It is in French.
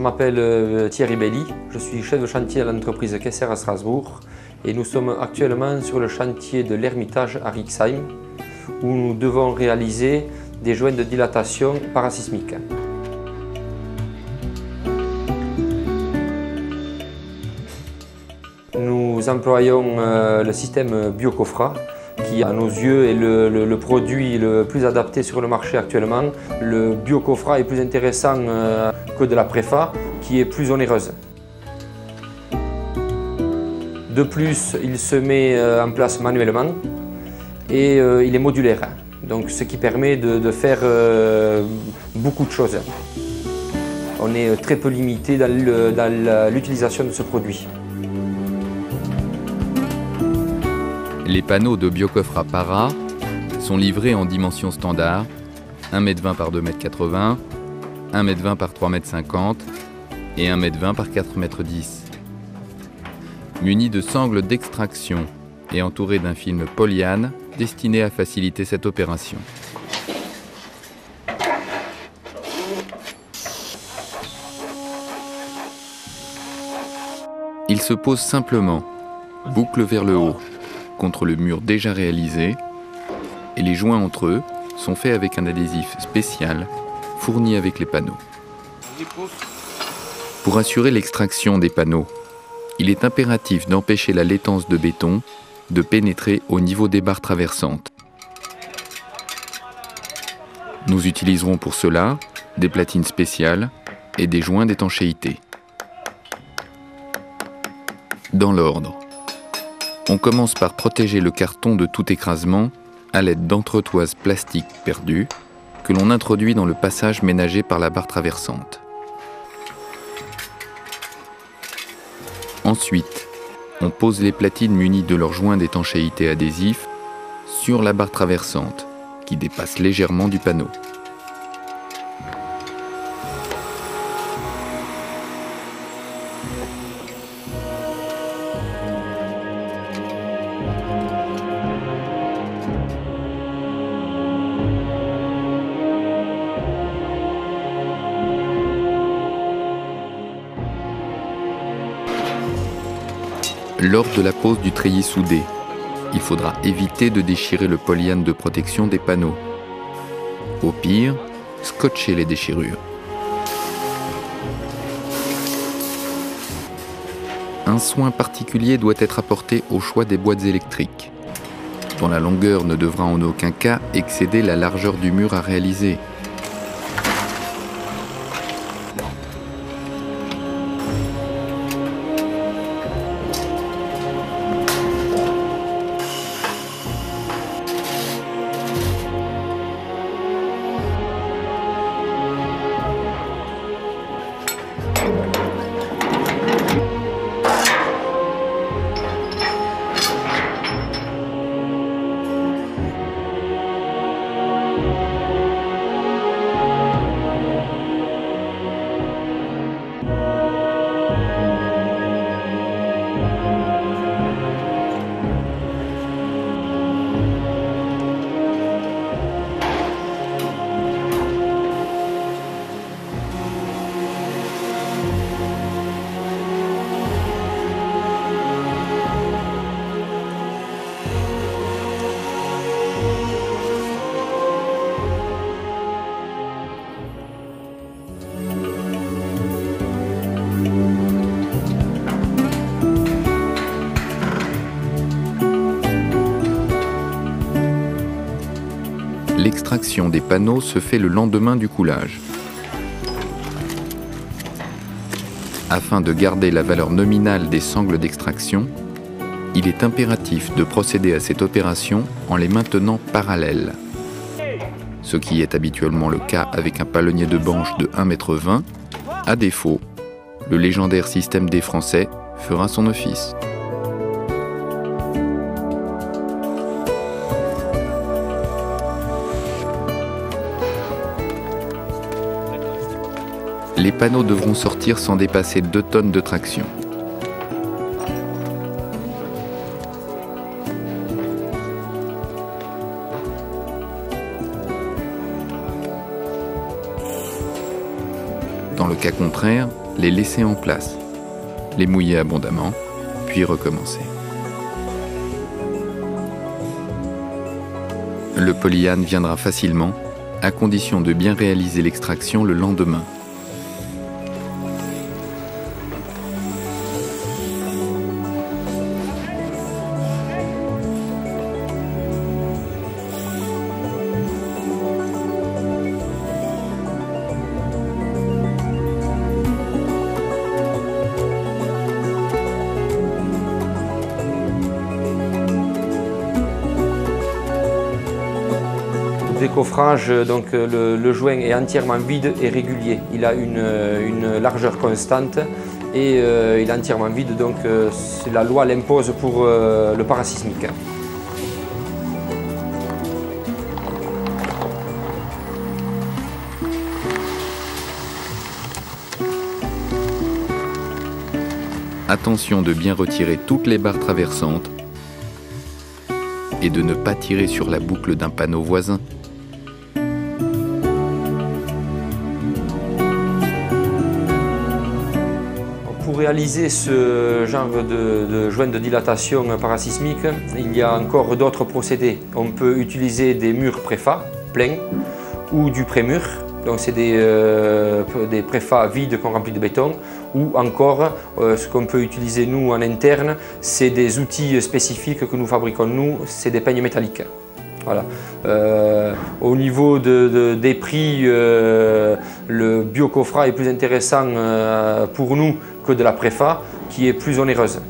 Je m'appelle Thierry Belly, je suis chef de chantier à l'entreprise Kesser à Strasbourg et nous sommes actuellement sur le chantier de l'Hermitage à Rixheim où nous devons réaliser des joints de dilatation parasismique. Nous employons le système Biocofra qui à nos yeux est le produit le plus adapté sur le marché actuellement. Le Biocofra est plus intéressant que de la Préfa qui est plus onéreuse. De plus, il se met en place manuellement et il est modulaire, donc ce qui permet de faire beaucoup de choses. On est très peu limité dans l'utilisation de ce produit. Les panneaux de Biocofra Para sont livrés en dimensions standards, 1,20 m par 2,80 m, 1,20 m par 3,50 m et 1,20 m par 4,10 m. Munis de sangles d'extraction et entourés d'un film polyane destiné à faciliter cette opération. Il se pose simplement, boucle vers le haut, contre le mur déjà réalisé, et les joints entre eux sont faits avec un adhésif spécial fourni avec les panneaux. Pour assurer l'extraction des panneaux, il est impératif d'empêcher la laitance de béton de pénétrer au niveau des barres traversantes. Nous utiliserons pour cela des platines spéciales et des joints d'étanchéité. Dans l'ordre. On commence par protéger le carton de tout écrasement à l'aide d'entretoises plastiques perdues que l'on introduit dans le passage ménagé par la barre traversante. Ensuite, on pose les platines munies de leurs joints d'étanchéité adhésifs sur la barre traversante qui dépasse légèrement du panneau. Lors de la pose du treillis soudé, il faudra éviter de déchirer le polyane de protection des panneaux. Au pire, scotcher les déchirures. Un soin particulier doit être apporté au choix des boîtes électriques, dont la longueur ne devra en aucun cas excéder la largeur du mur à réaliser. L'extraction des panneaux se fait le lendemain du coulage. Afin de garder la valeur nominale des sangles d'extraction, il est impératif de procéder à cette opération en les maintenant parallèles. Ce qui est habituellement le cas avec un palonnier de banche de 1,20 m. À défaut, le légendaire système des Français fera son office. Les panneaux devront sortir sans dépasser 2 tonnes de traction. Dans le cas contraire, les laisser en place, les mouiller abondamment, puis recommencer. Le polyane viendra facilement, à condition de bien réaliser l'extraction le lendemain. Décoffrage, donc le joint est entièrement vide et régulier. Il a une largeur constante et il est entièrement vide, donc la loi l'impose pour le parasismique. Attention de bien retirer toutes les barres traversantes et de ne pas tirer sur la boucle d'un panneau voisin. Pour réaliser ce genre de joint de dilatation parasismique, il y a encore d'autres procédés. On peut utiliser des murs préfats pleins ou du pré-mur. Donc c'est des préfats vides qu'on remplit de béton, ou encore ce qu'on peut utiliser nous en interne, c'est des outils spécifiques que nous fabriquons nous, c'est des peignes métalliques. Voilà. Au niveau des prix, le biocoffrat est plus intéressant pour nous que de la préfa qui est plus onéreuse.